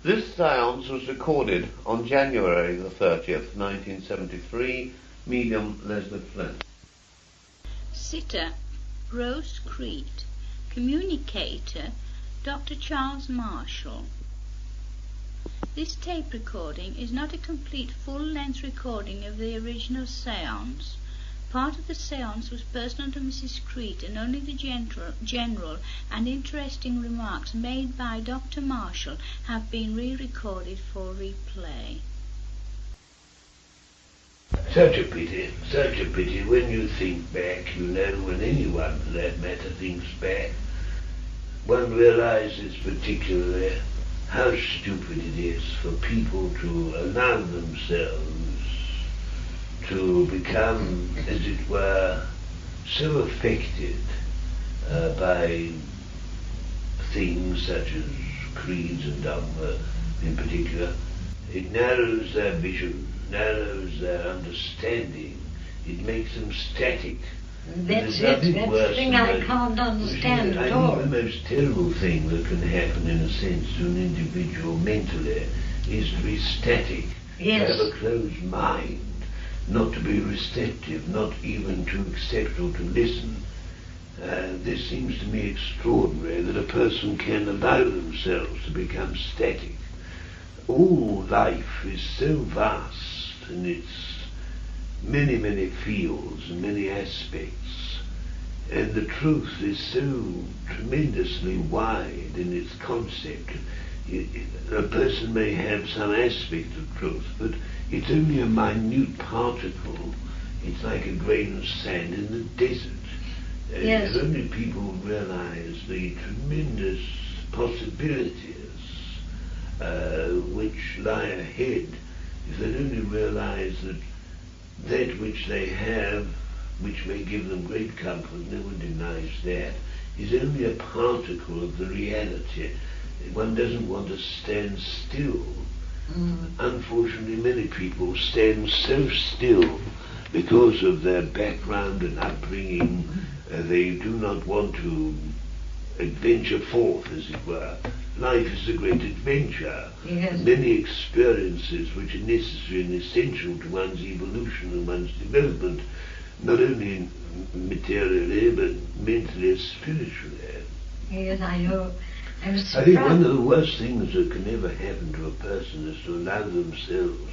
This séance was recorded on January the 30th, 1973, medium Leslie Flint. Sitter, Rose Crete. Communicator, Dr. Charles Marshall. This tape recording is not a complete full-length recording of the original séance. Part of the séance was personal to Mrs. Crete, and only the general and interesting remarks made by Dr. Marshall have been re-recorded for replay. Such a pity. When you think back, when anyone for that matter thinks back, one realizes particularly how stupid it is for people to allow themselves to become, as it were, so affected by things such as creeds and dogma in particular. It narrows their vision, narrows their understanding, it makes them static. That's the thing I can't understand at all. I think the most terrible thing that can happen, in a sense, to an individual mentally is to be static, yes. To have a closed mind, not to be receptive, not even to accept or to listen. This seems to me extraordinary, that a person can allow themselves to become static. All life is so vast in its many, many fields and many aspects, and the truth is so tremendously wide in its concept. A person may have some aspect of truth, but it's only a minute particle. It's like a grain of sand in the desert. Yes. If only people realize the tremendous possibilities which lie ahead, if they only realize that which they have, which may give them great comfort, no one denies that, is only a particle of the reality. One doesn't want to stand still. Unfortunately, many people stand so still because of their background and upbringing. They do not want to adventure forth, as it were. Life is a great adventure. Yes. Many experiences which are necessary and essential to one's evolution and one's development, not only materially, but mentally and spiritually. Yes, I know. I'm surprised. I think one of the worst things that can ever happen to a person is to allow themselves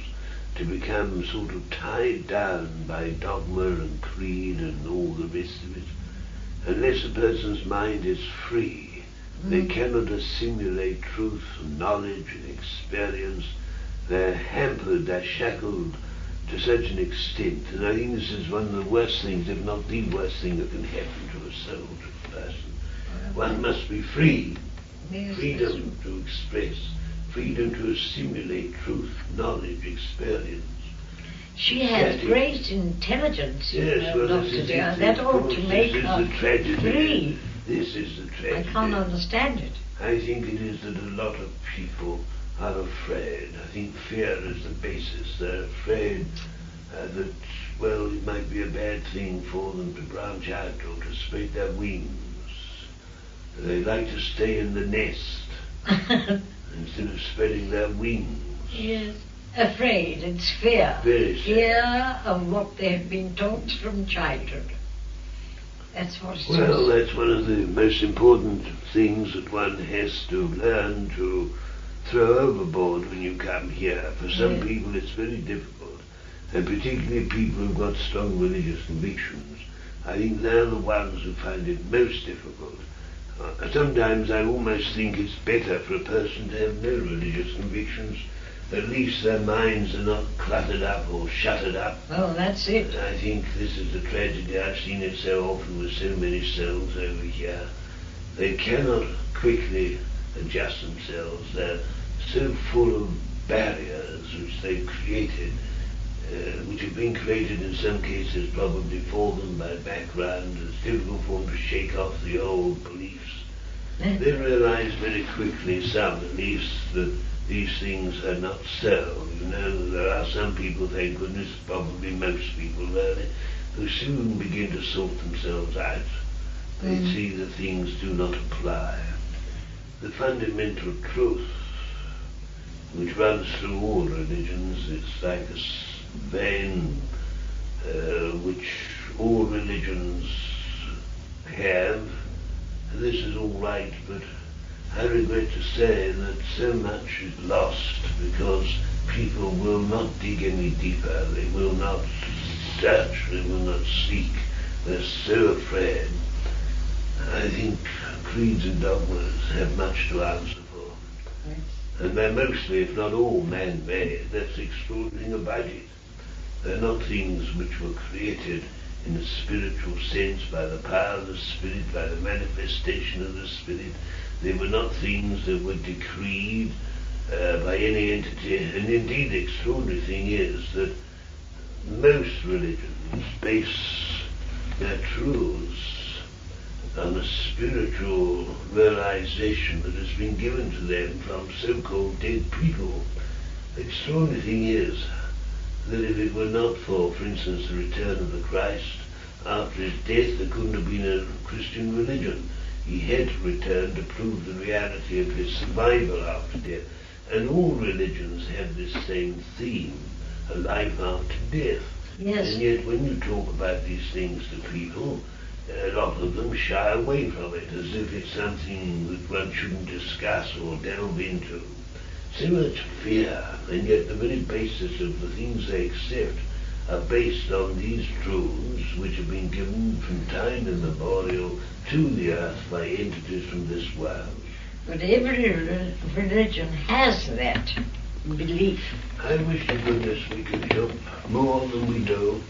to become sort of tied down by dogma and creed and all the rest of it. Unless a person's mind is free, they cannot assimilate truth and knowledge and experience. They're hampered, they're shackled to such an extent, and I think this is one of the worst things, if not the worst thing that can happen to a soul, to a person. One must be free. Yes, Freedom to express, freedom to assimilate truth, knowledge, experience. She has great intelligence, Yes, well, Dr. Dear. That ought to make her free. This is the tragedy. I can't understand it. I think it is that a lot of people are afraid. I think fear is the basis. They're afraid that, well, it might be a bad thing for them to branch out or to spread their wings. They like to stay in the nest instead of spreading their wings. Yes. Afraid, it's fear. Very fear of what they've been taught from childhood. That's what it's Well, that's one of the most important things that one has to learn to throw overboard when you come here. For some people it's very difficult, and particularly people who've got strong religious convictions. I think they're the ones who find it most difficult. Sometimes I almost think it's better for a person to have no religious convictions. At least their minds are not cluttered up or shuttered up. Oh, that's it. I think this is the tragedy. I've seen it so often with so many souls over here. They cannot quickly adjust themselves. They're so full of barriers which they've created, which have been created in some cases probably for them by background. It's difficult for them to shake off the old beliefs. They realize very quickly, some at least, that these things are not so. You know, there are some people, thank goodness, probably most people really, who soon begin to sort themselves out. They see that things do not apply. The fundamental truth which runs through all religions. It's like a vein which all religions have. This is all right, but I regret to say that so much is lost because people will not dig any deeper, they will not search, they will not seek, they're so afraid. I think creeds and dogmas have much to answer for. Yes. And they're mostly, if not all, man-made. That's the extraordinary thing about it. They're not things which were created in a spiritual sense by the power of the Spirit, by the manifestation of the Spirit. They were not things that were decreed by any entity. And indeed the extraordinary thing is that most religions base their truths on a spiritual realization that has been given to them from so-called dead people. The extraordinary thing is that if it were not for instance, the return of the Christ, after his death there couldn't have been a Christian religion. He had to return to prove the reality of his survival after death. And all religions have this same theme, a life after death. Yes. And yet when you talk about these things to people, a lot of them shy away from it, as if it's something that one shouldn't discuss or delve into. So much fear, and yet the very basis of the things they accept are based on these truths which have been given from time immemorial to the earth by entities from this world. But every religion has that belief. I wish to goodness we could help more than we do.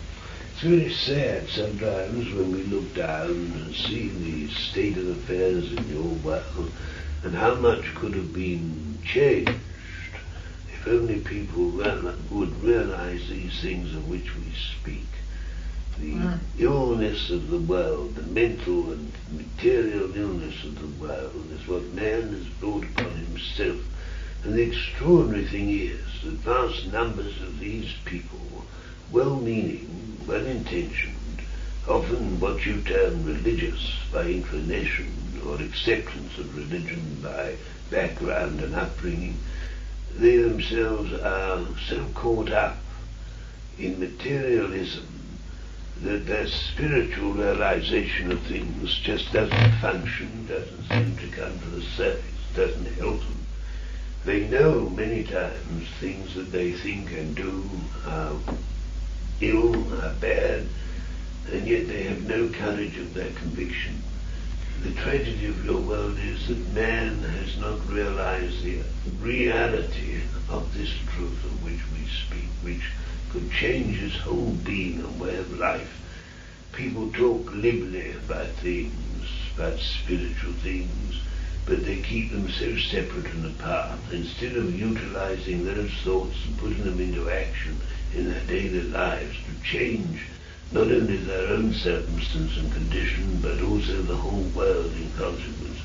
It's very sad sometimes when we look down and see the state of affairs in the old world and how much could have been changed if only people would realize these things of which we speak. The illness of the world, the mental and material illness of the world is what man has brought upon himself. And the extraordinary thing is that vast numbers of these people, well-meaning, well-intentioned, often what you term religious by inclination or acceptance of religion by background and upbringing, they themselves are so caught up in materialism that their spiritual realization of things just doesn't function, doesn't seem to come to the surface, doesn't help them. They know many times things that they think and do are ill, are bad, and yet they have no courage of their conviction. The tragedy of your world is that man has not realized the reality of this truth of which we speak, which could change his whole being and way of life. People talk glibly about things, about spiritual things, but they keep them so separate and apart. Instead of utilizing those thoughts and putting them into action in their daily lives to change not only their own circumstance and condition, but also the whole world in consequence.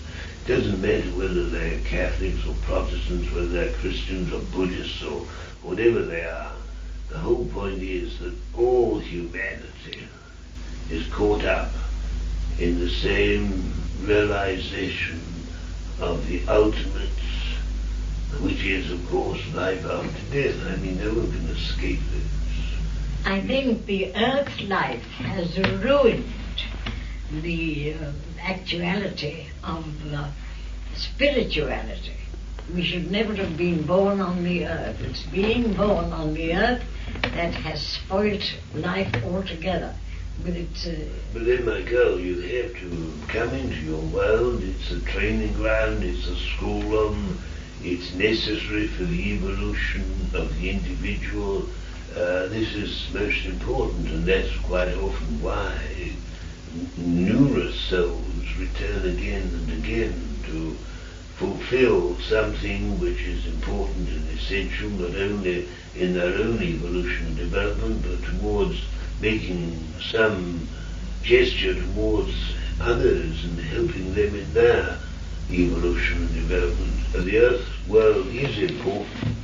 It doesn't matter whether they're Catholics or Protestants, whether they're Christians or Buddhists or whatever they are. The whole point is that all humanity is caught up in the same realization of the ultimate, which is, of course, life after death. I mean, no one can escape this. I think the earth life has ruined the actuality of spirituality. We should never have been born on the earth. It's being born on the earth that has spoilt life altogether. But then, my girl, you have to come into your world. It's a training ground, it's a schoolroom, it's necessary for the evolution of the individual. This is most important, and that's quite often why numerous souls return again and again to fulfill something which is important and essential, not only in their own evolution and development, but towards making some gesture towards others and helping them in their evolution and development. The earth world is important,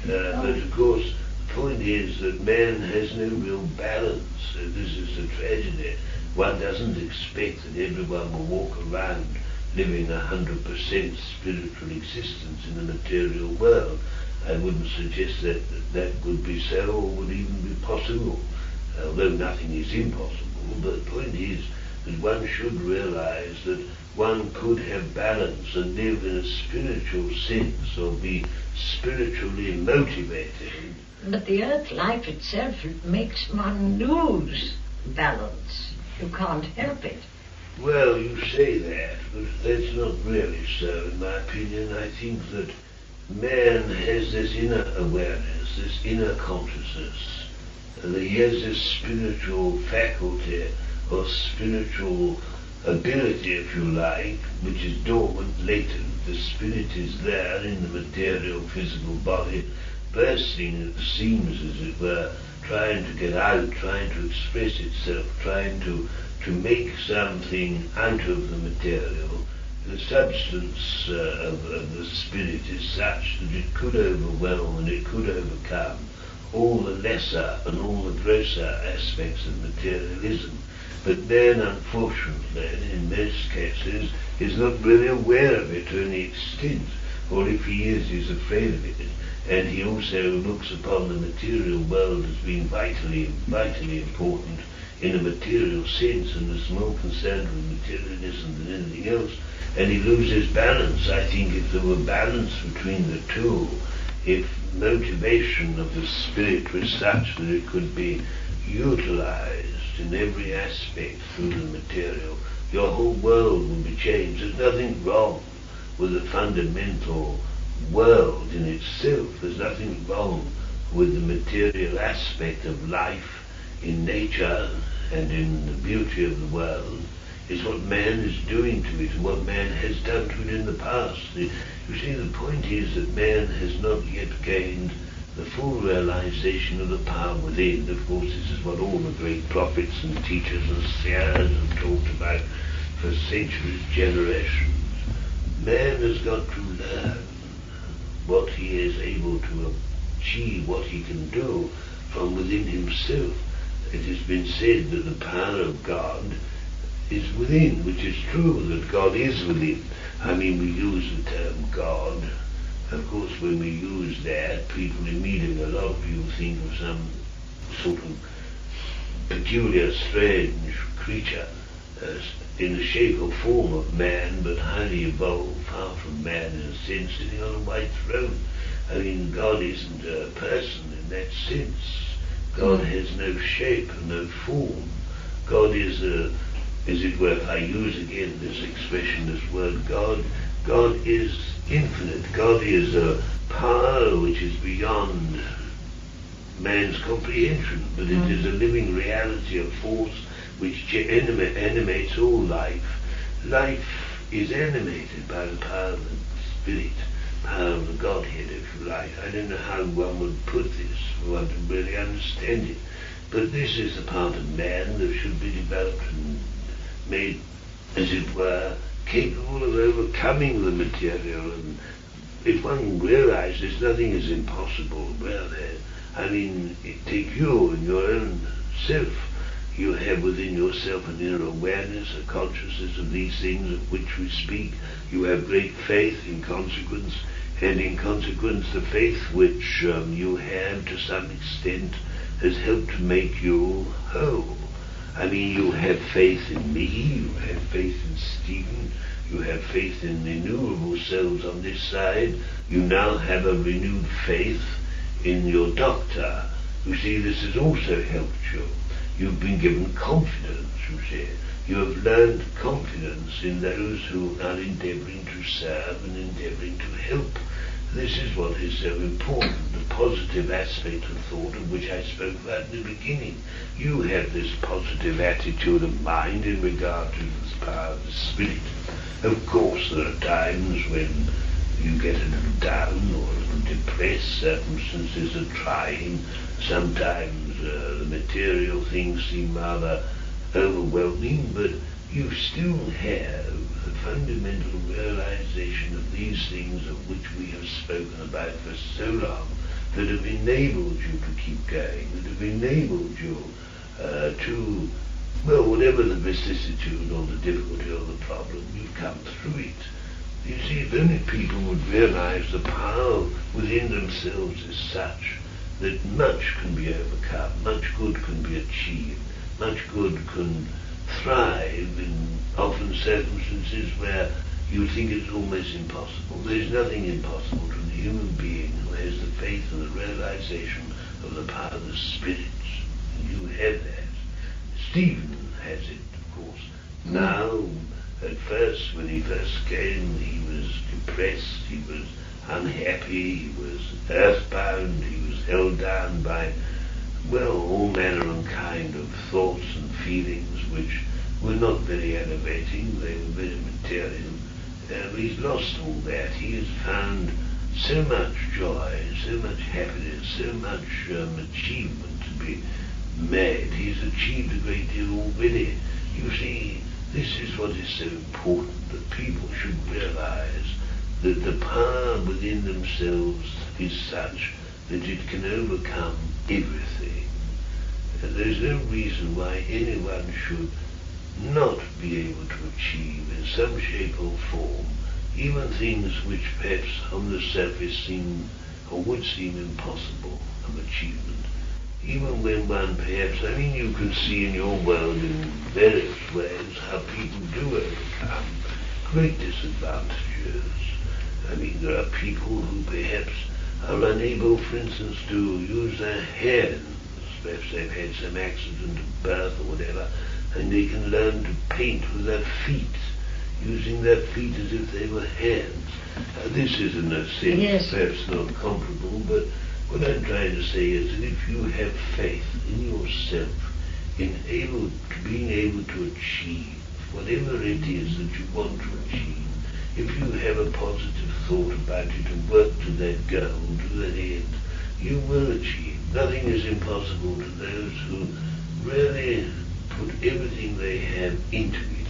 but of course the point is that man has no real balance. This is a tragedy. One doesn't expect that everyone will walk around living 100% spiritual existence in the material world. I wouldn't suggest that that would be so or would even be possible, although nothing is impossible. But the point is that one should realize that one could have balance and live in a spiritual sense or be spiritually motivated. But the earth life itself makes one lose balance. You can't help it. Well, you say that, but that's not really so, in my opinion. I think that man has this inner awareness, this inner consciousness, and that he has this spiritual faculty or spiritual ability, if you like, which is dormant, latent. The spirit is there in the material, physical body, bursting at the seams, as it were, trying to get out, trying to express itself, trying to make something out of the material. The substance of the spirit is such that it could overwhelm and it could overcome all the lesser and all the grosser aspects of materialism. But man, unfortunately, in most cases, is not really aware of it to any extent, or if he is, he's afraid of it. And he also looks upon the material world as being vitally important in a material sense, and is more concerned with materialism than anything else. And he loses balance. I think if there were balance between the two, if motivation of the spirit was such that it could be utilized in every aspect through the material, your whole world would be changed. There's nothing wrong with the fundamental world in itself. There's nothing wrong with the material aspect of life in nature and in the beauty of the world. It's what man is doing to it and what man has done to it in the past. You see, the point is that man has not yet gained the full realization of the power within. Of course, this is what all the great prophets and teachers and seers have talked about for centuries, generations. Man has got to learn what he is able to achieve, what he can do from within himself. It has been said that the power of God is within, which is true, that God is within. I mean, we use the term God. Of course, when we use that, people immediately, a lot of people think of some sort of peculiar, strange creature in the shape or form of man, but highly evolved, far from man in a sense, sitting on a white throne. I mean, God isn't a person in that sense. God has no shape and no form. God is it were, if I use again this expression, this word God is infinite. God is a power which is beyond man's comprehension, but it is a living reality, a force which animates all life. Life is animated by the power of the Spirit, power of the Godhead, if you like. I don't know how one would put this for one to really understand it, but this is the part of man that should be developed and made, as it were, capable of overcoming the material. And if one realizes nothing is impossible, well, I mean, take you and your own self. You have within yourself an inner awareness, a consciousness of these things of which we speak. You have great faith in consequence, and in consequence the faith which you have to some extent has helped to make you whole. I mean, you have faith in me, you have faith in Stephen, you have faith in innumerable souls on this side. You now have a renewed faith in your doctor. You see, this has also helped you. You've been given confidence, you see. You have learned confidence in those who are endeavouring to serve and endeavouring to help. This is what is so important, the positive aspect of thought of which I spoke about in the beginning. You have this positive attitude of mind in regard to this power of the Spirit. Of course, there are times when you get a little down or a little depressed, circumstances are trying. Sometimes the material things seem rather overwhelming, but you still have a fundamental realization of these things of which we have spoken about for so long, that have enabled you to keep going, that have enabled you to, well, whatever the vicissitude or the difficulty or the problem, you've come through it. You see, if only people would realize the power within themselves is such that much can be overcome, much good can be achieved, much good can thrive in often circumstances where you think it's almost impossible. There's nothing impossible to the human being who has the faith and the realization of the power of the spirits. And you have that. Stephen has it, of course. Now, at first, when he first came, he was depressed, he was unhappy, he was earthbound, he was held down by, well, all manner and kind of thoughts and feelings which were not very elevating, they were very material. He's lost all that. He has found so much joy, so much happiness, so much achievement to be made. He's achieved a great deal already. You see, this is what is so important, that people should realize that the power within themselves is such that it can overcome everything. And there's no reason why anyone should not be able to achieve in some shape or form even things which perhaps on the surface seem or would seem impossible of achievement. Even when one perhaps, you can see in your world in various ways how people do overcome great disadvantages. There are people who perhaps are unable, for instance, to use their hands. Perhaps they've had some accident of birth or whatever, and they can learn to paint with their feet, using their feet as if they were hands. This is in a sense perhaps not comparable, but what I'm trying to say is that if you have faith in yourself, in being able to achieve whatever it is that you want to achieve, if you have a positive thought about it and work to that goal, to that end, you will achieve. Nothing is impossible to those who really put everything they have into it.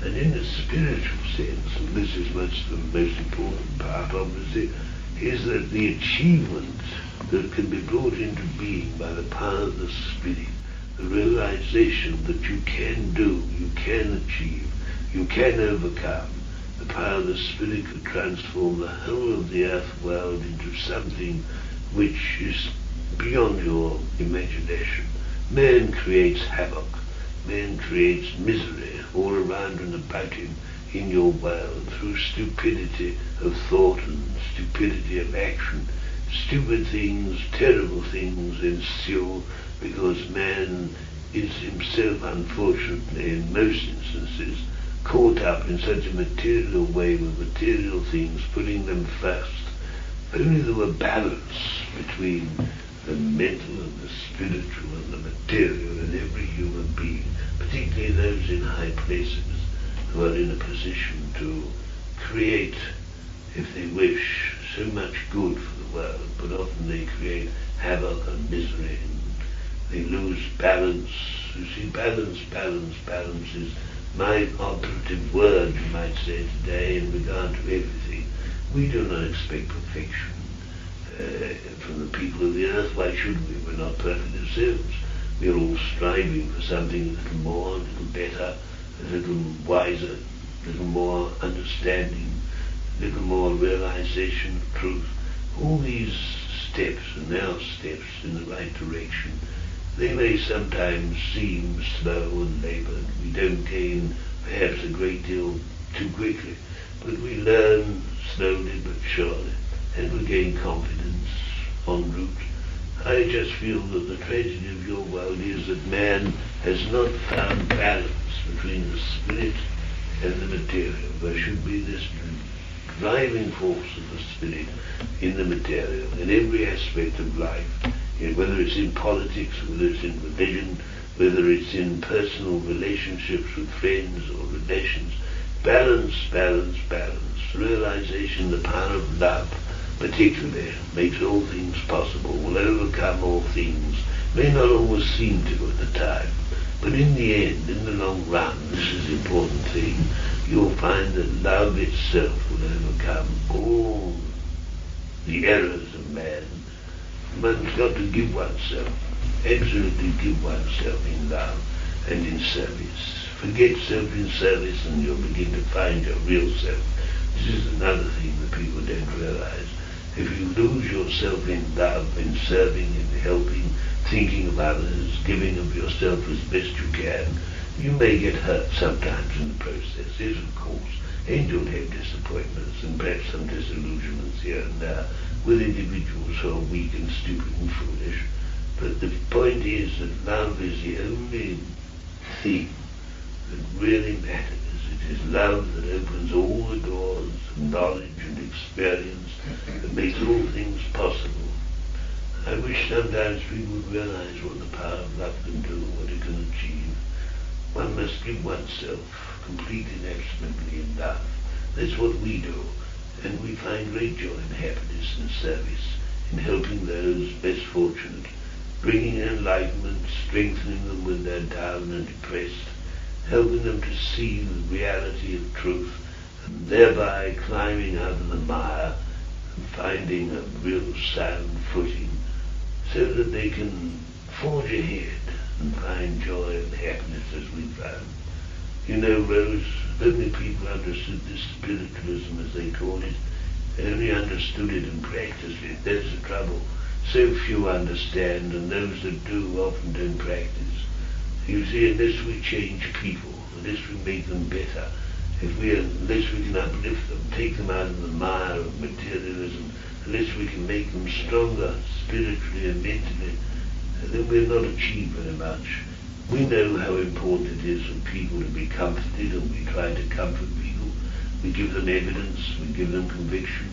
And in the spiritual sense, and this is much the most important part, obviously, is that the achievement that can be brought into being by the power of the Spirit, the realization that you can do, you can achieve, you can overcome. The power of the Spirit could transform the whole of the earth world into something which is beyond your imagination. Man creates havoc. Man creates misery all around and about him in your world through stupidity of thought and stupidity of action. Stupid things, terrible things ensue because man is himself, unfortunately, in most instances, caught up in such a material way with material things, putting them first. If only there were balance between the mental and the spiritual and the material in every human being, particularly those in high places who are in a position to create, if they wish, so much good for the world, but often they create havoc and misery and they lose balance. You see, balance is my operative word, you might say, today in regard to everything. We do not expect perfection from the people of the earth. Why should we? We're not perfect ourselves. We're all striving for something a little more, a little better, a little wiser, a little more understanding, a little more realization of truth. All these steps, and they are steps in the right direction. They may sometimes seem slow and laboured. We don't gain perhaps a great deal too quickly, but we learn slowly but surely, and we gain confidence en route. I just feel that the tragedy of your world is that man has not found balance between the spirit and the material. There should be this driving force of the spirit in the material, in every aspect of life, whether it's in politics, whether it's in religion, whether it's in personal relationships with friends or relations. Balance, balance, balance. Realization, the power of love, particularly, makes all things possible, will overcome all things. May not always seem to at the time, but in the end, in the long run, this is the important thing, you'll find that love itself will overcome all the errors of man. One's got to give oneself, absolutely give oneself in love and in service. Forget self in service and you'll begin to find your real self. This is another thing that people don't realize. If you lose yourself in love, in serving, in helping, thinking of others, giving of yourself as best you can, you may get hurt sometimes in the process. Yes, of course. And you'll have disappointments and perhaps some disillusionments here and there with individuals who are weak and stupid and foolish. But the point is that love is the only thing that really matters. It is love that opens all the doors of knowledge and experience, that makes all things possible. I wish sometimes people would realize what the power of love can do, what it can achieve. One must give oneself completely and absolutely in love. That's what we do. And we find great joy and happiness and service in helping those less fortunate, bringing enlightenment, strengthening them when they're down and depressed, helping them to see the reality of truth, and thereby climbing out of the mire and finding a real sound footing, so that they can forge ahead and find joy and happiness as we found. You know, Rose, only people understood this spiritualism, as they call it, only understood it and practiced it. That's the trouble. So few understand, and those that do often don't practice. You see, unless we change people, unless we make them better, unless we can uplift them, take them out of the mire of materialism, unless we can make them stronger spiritually and mentally, then we'll not achieve very much. We know how important it is for people to be comforted, and we try to comfort people. We give them evidence, we give them conviction,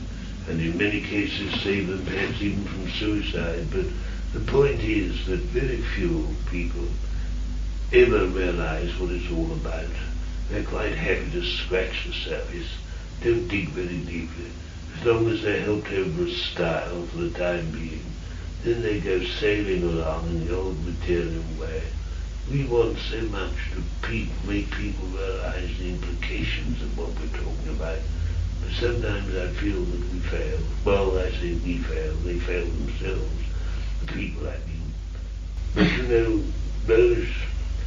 and in many cases save them perhaps even from suicide. But the point is that very few people ever realize what it's all about. They're quite happy to scratch the surface, don't dig very deeply. As long as they're helped over a stile for the time being, then they go sailing along in the old material way. We want so much to make people realize the implications of what we're talking about. But sometimes I feel that we fail. Well, I say we fail. They fail themselves. The people, I mean. But you know, those,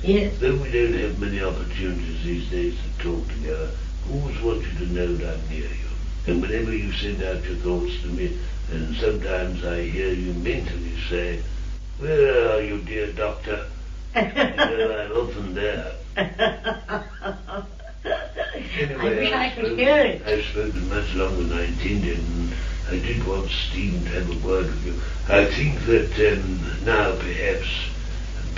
Yes. though we don't have many opportunities these days to talk together, I always want you to know that I'm near you. And whenever you send out your thoughts to me, and sometimes I hear you mentally say, "Where are you, dear doctor?" You know, I'm often there. Anyway, I wish I could hear it. I've spoken much longer than I intended, and I did want Stephen to have a word with you. I think that now perhaps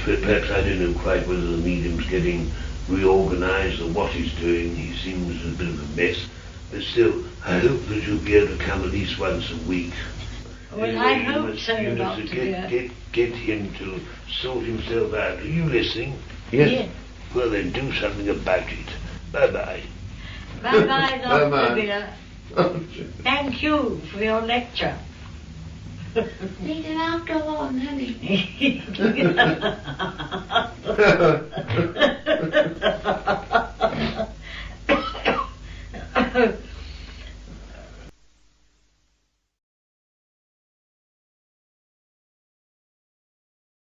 I don't know quite whether the medium's getting reorganized or what he's doing. He seems a bit of a mess. But still, I hope that you'll be able to come at least once a week. Well, I hope so, Doctor. Get him to sort himself out. Are you listening? Yes. Well, then do something about it. Bye-bye. Bye-bye, Dr. Bye-bye. Dear. Thank you for your lecture. Need an alcohol on, honey.